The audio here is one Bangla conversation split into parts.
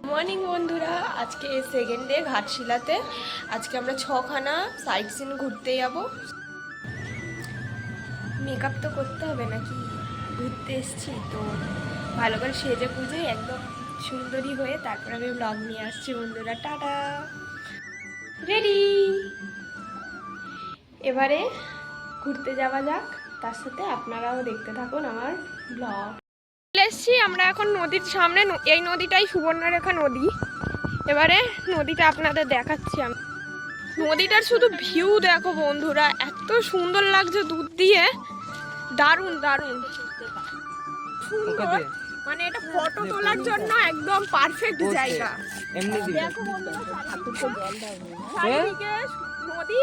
মর্নিং বন্ধুরা, আজকে সেকেন্ড ডে ঘাটশিলাতে। আজকে আমরা 6খানা সাইট সিন ঘুরতে যাব। মেকআপ তো করতে হবে নাকি, ঘুরতে এসছি তো ভালো করে সেজে গুজে একদম সুন্দরী হয়ে তারপর আমি ব্লগ নিয়ে আসছি। বন্ধুরা টাটা, রেডি। এবারে ঘুরতে যাওয়া যাক, তার সাথে আপনারাও দেখতে থাকুন আমার ব্লগ। এসছি আমরা এখন নদীর সামনে। এই নদীটাই সুবর্ণরেখা নদী। এবারে নদীটা আপনাদের দেখাচ্ছি আমি। নদীটার শুধু ভিউ দেখো বন্ধুরা, এত সুন্দর লাগছে দূর দিয়ে, দারুণ দারুণ সুন্দর। মানে এটা ফটো তোলার জন্য একদম পারফেক্ট জায়গা। দেখো বন্ধুরা, চারিদিকে নদী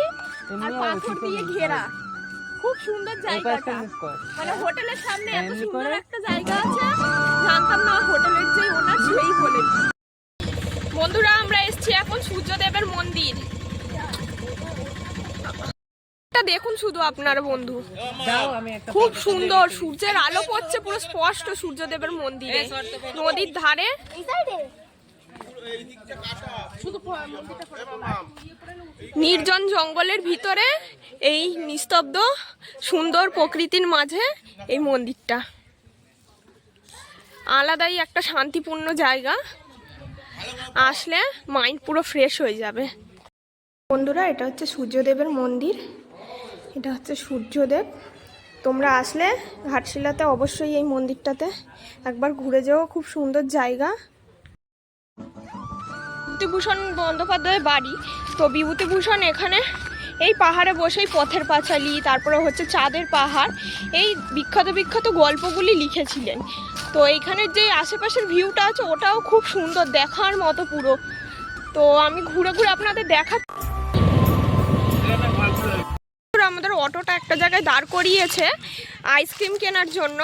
আর পাথর দিয়ে ঘেরা, খুব সুন্দর জায়গাটা। মানে হোটেলের সামনে এত সুন্দর একটা জায়গা আছে, জানতাম না। হোটেলের যে ওনার সেই বলে। বন্ধুরা আমরা এসছি এখন সূর্যদেবের মন্দির। দেখুন শুধু আপনার বন্ধু, খুব সুন্দর সূর্যের আলো পড়ছে পুরো স্পষ্ট সূর্যদেবের মন্দিরে, নদীর ধারে। নির্জন জঙ্গলের ভিতরে এই নিস্তব্ধ সুন্দর প্রকৃতির মাঝে এই মন্দিরটা আলাদাই একটা শান্তিপূর্ণ জায়গা। আসলে মাইন্ড পুরো ফ্রেশ হয়ে যাবে। বন্ধুরা এটা হচ্ছে সূর্যদেবের মন্দির, এটা হচ্ছে সূর্যদেব। তোমরা আসলে ঘাটশিলাতে অবশ্যই এই মন্দিরটাতে একবার ঘুরে যাও, খুব সুন্দর জায়গা। বিভূতিভূষণ বন্দ্যোপাধ্যায়ের বাড়ি। তো বিভূতিভূষণ এখানে এই পাহাড়ে বসেই পথের পাঁচালী, তারপরে হচ্ছে চাঁদের পাহাড়, এই বিখ্যাত বিখ্যাত গল্পগুলি লিখেছিলেন। তো এইখানের যে আশেপাশের ভিউটা আছে ওটাও খুব সুন্দর, দেখার মতো পুরো। তো আমি ঘুরে ঘুরে আপনাদের দেখাচ্ছি। আমাদের অটোটা একটা জায়গায় দাঁড় করিয়েছে আইসক্রিম কেনার জন্য।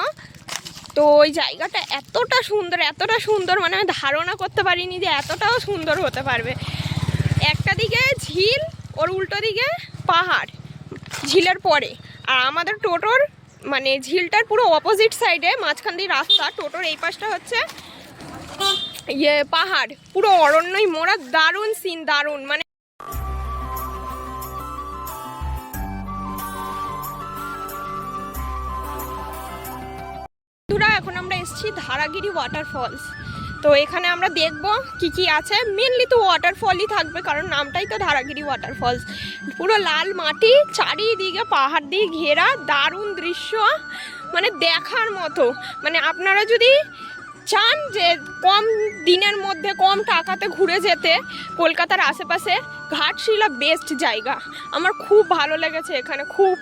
তো ওই জায়গাটা এতটা সুন্দর, মানে আমি ধারণা করতে পারিনি যে এতটাও সুন্দর হতে পারবে। একটা দিকে ঝিল, ওর উল্টো দিকে পাহাড়, ঝিলের পরে। আর আমাদের টোটোর মানে ঝিলটার পুরো অপোজিট সাইডে মাঝখান দিয়ে রাস্তা, টোটোর এই পাশটা হচ্ছে পাহাড়, পুরো অরণ্যই মোড়া। দারুণ সিন, দারুণ। মানে এখন আমরা এসেছি ধারাগিরি ওয়াটারফলস। তো এখানে আমরা দেখব কি কি আছে। মেনলি তো ওয়াটারফলই থাকবে, কারণ নামটাই তো ধারাগিরি ওয়াটারফলস। পুরো লাল মাটি, চারিদিকে পাহাড় দিয়ে ঘেরা, দারুণ দৃশ্য, মানে দেখার মতো। মানে আপনারা যদি চান যে কম দিনের মধ্যে কম টাকাতে ঘুরে যেতে কলকাতার আশেপাশে, ঘাটশিলা বেস্ট জায়গা। আমার খুব ভালো লেগেছে এখানে, খুব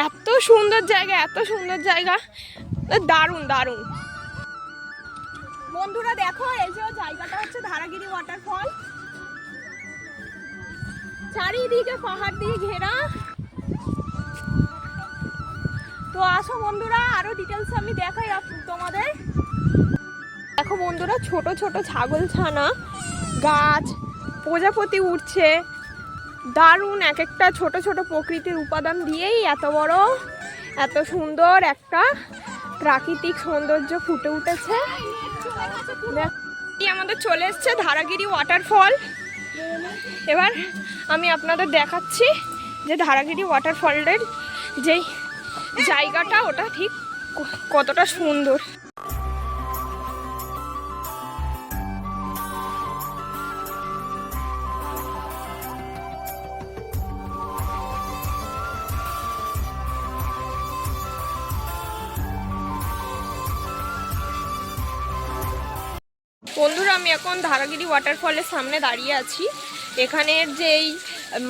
এত সুন্দর জায়গা, এত সুন্দর জায়গা, দারুণ দারুণ। বন্ধুরা দেখো, এই যে জায়গাটা হচ্ছে ধারাগিরি ওয়াটারফল, চারিদিকে পাহাড় দিয়ে ঘেরা। তো আসো বন্ধুরা, আরো ডিটেলস আমি দেখাই তোমাদের। দেখো বন্ধুরা, ছোট ছোট ছাগল ছানা, গাছ, প্রজাপতি উঠছে, দারুণ। এক একটা ছোট ছোট প্রকৃতির উপাদান দিয়েই এত বড়, এত সুন্দর একটা প্রাকৃতিক সৌন্দর্য ফুটে উঠেছে। আমাদের চলে এসছে ধারাগিরি ওয়াটারফল। এবার আমি আপনাদের দেখাচ্ছি যে ধারাগিরি ওয়াটারফলের যেই জায়গাটা ওটা ঠিক কতটা সুন্দর। বন্ধুরা আমি এখন ধারাগিরি ওয়াটারফলের সামনে দাঁড়িয়ে আছি। এখানের যেই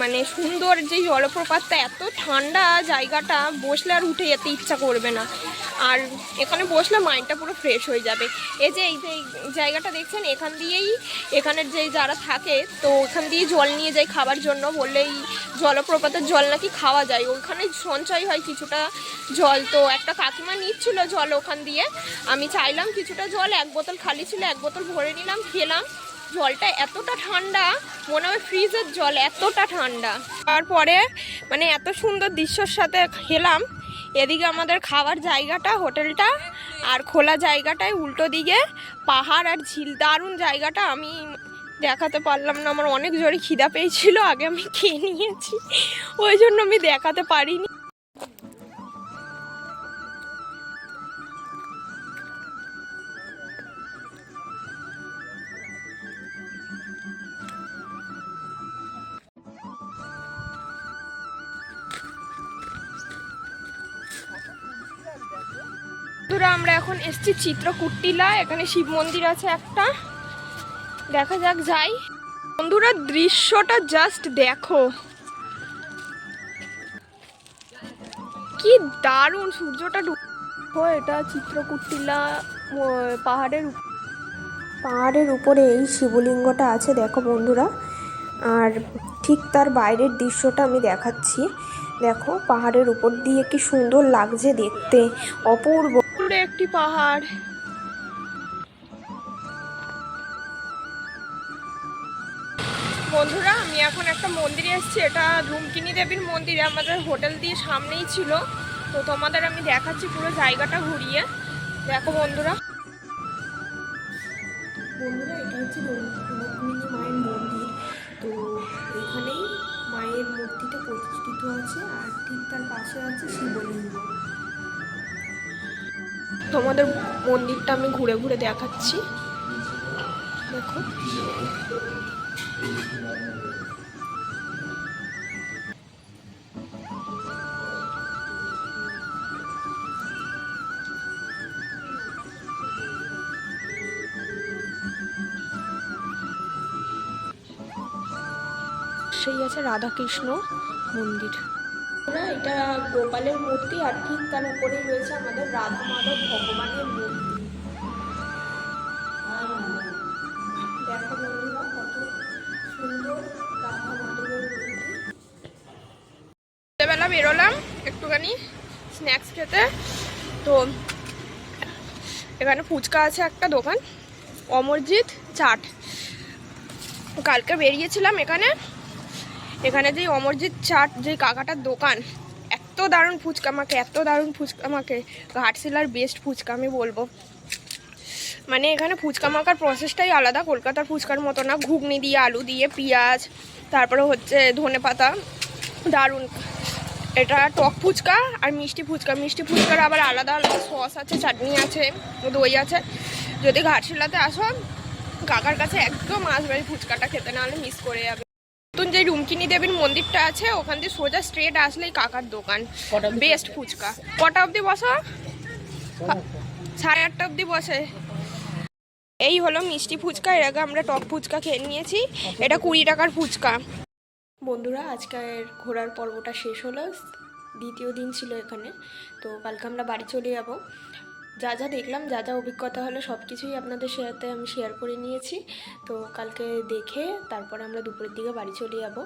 মানে সুন্দর যেই জলপ্রপাতটা, এত ঠান্ডা জায়গাটা, বসলে আর উঠে যেতে ইচ্ছা করবে না। আর এখানে বসলে মাইন্ডটা পুরো ফ্রেশ হয়ে যাবে। এই যে জায়গাটা দেখছেন, এখান দিয়েই এখানের যেই যারা থাকে, তো ওখান দিয়ে জল নিয়ে যায় খাবার জন্য। বললেই জলপ্রপাতের জল নাকি খাওয়া যায়, ওখানে সঞ্চয় হয় কিছুটা জল। তো একটা কাকিমা নিচ্ছিল জল ওখান দিয়ে, আমি চাইলাম কিছুটা জল, এক বোতল খালি ছিল, এক বোতল ভরে নিলাম, খেলাম। জলটা এতটা ঠান্ডা, মনে হয় ফ্রিজের জল, এতটা ঠান্ডা। তারপরে মানে এত সুন্দর দৃশ্যর সাথে খেলাম। এদিকে আমাদের খাবার জায়গাটা, হোটেলটা আর খোলা জায়গাটায় উল্টো দিকে পাহাড় আর ঝিল, দারুণ জায়গাটা। আমি দেখাতে পারলাম না, আমার অনেক জোরে খিদা পেয়েছিল, আগে আমি খেয়ে নিয়েছি, ওই জন্য আমি দেখাতে পারিনি। আমরা এখন এসেছি চিত্রকূটটিলা, এখানে শিব মন্দির আছে একটা, দেখা যাক যাই। বন্ধুরা দৃশ্যটা জাস্ট দেখো, কি দারুণ সূর্যটা ডুবো। এটা চিত্রকূটটিলা পাহাড়ের উপরে এই শিবলিঙ্গটা আছে দেখো বন্ধুরা। আর ঠিক তার বাইরের দৃশ্যটা আমি দেখাচ্ছি, দেখো পাহাড়ের উপর দিয়ে কি সুন্দর লাগছে দেখতে, অপূর্ব একটি পাহাড়। বন্ধুরা আমি এখন একটা মন্দিরে এসেছি, এটা রুমকিনী দেবীর মন্দির, আমাদের হোটেল দিয়ে সামনেই ছিল। তো তোমাদের আমি দেখাচ্ছি পুরো জায়গাটা ঘুরিয়ে, দেখো বন্ধুরা। বন্ধুরা এটা হচ্ছে রুক্মিণী মায়ের মন্দির, তো এখানেই মায়ের মূর্তিটা প্রতিষ্ঠিত আছে, আর ঠিক তার পাশে আছে শিবলিঙ্গ। তোমাদের মন্দিরটা আমি ঘুরে ঘুরে দেখাচ্ছি, দেখো। সেই আছে রাধাকৃষ্ণ মন্দির। এটা গোপালের মূর্তি, আর ঠিক তার উপরেই রয়েছে আমাদের রাধা মাধব ভগবানের মূর্তি। দেখো বন্ধুরা কত সুন্দর রাধা মাধবের মূর্তি। সন্ধ্যেবেলা বেরোলাম একটুখানি স্ন্যাক্স খেতে, তো এখানে ফুচকা আছে একটা দোকান, অমরজিৎ চাট। কালকে বেরিয়েছিলাম এখানে যে অমরজিৎ চাট যে কাকাটার দোকান, এত দারুণ ফুচকা মাখে, এত দারুণ ফুচকা মাখে, ঘাটশিলার বেস্ট ফুচকা আমি বলবো। মানে এখানে ফুচকা মাখার প্রসেসটাই আলাদা, কলকাতার ফুচকার মতো না। ঘুগনি দিয়ে, আলু দিয়ে, পেঁয়াজ, তারপরে হচ্ছে ধনেপাতা, দারুণ। এটা টক ফুচকা আর মিষ্টি ফুচকা। মিষ্টি ফুচকার আবার আলাদা আলাদা সস আছে, চাটনি আছে, দই আছে। যদি ঘাটশিলাতে আসো কাকার কাছে একদম আসবে ফুচকাটা খেতে, নাহলে মিস করে যাবে। নতুন যে রুমকিনী দেবীর মন্দিরটা আছে ওখান দিয়ে সোজা স্ট্রেট আসলেই কাকার দোকান, বেস্ট ফুচকা। কটা অবধি বসো? 8:30 অবধি বসে। এই হলো মিষ্টি ফুচকা, এর আগে আমরা টক ফুচকা খেয়ে নিয়েছি, এটা 20 টাকার ফুচকা। বন্ধুরা আজকের ঘোরার পর্বটা শেষ হলো, দ্বিতীয় দিন ছিল এখানে। তো কালকে আমরা বাড়ি চলে যাব। যা যা দেখলাম, যা যা অভিজ্ঞতা হলো সব কিছুই আপনাদের সাথে আমি শেয়ার করে নিয়েছি। তো কালকে দেখে তারপরে আমরা দুপুরের দিকে বাড়ি চলে যাব।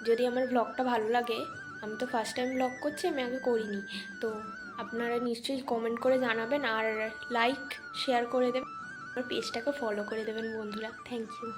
যদি আমার ব্লগটা ভালো লাগে, আমি তো ফার্স্ট টাইম ব্লগ করছি, আমি আগে করিনি, তো আপনারা নিশ্চয়ই কমেন্ট করে জানাবেন, আর লাইক শেয়ার করে দেবেন, আমার পেজটাকে ফলো করে দেবেন বন্ধুরা। Thank you.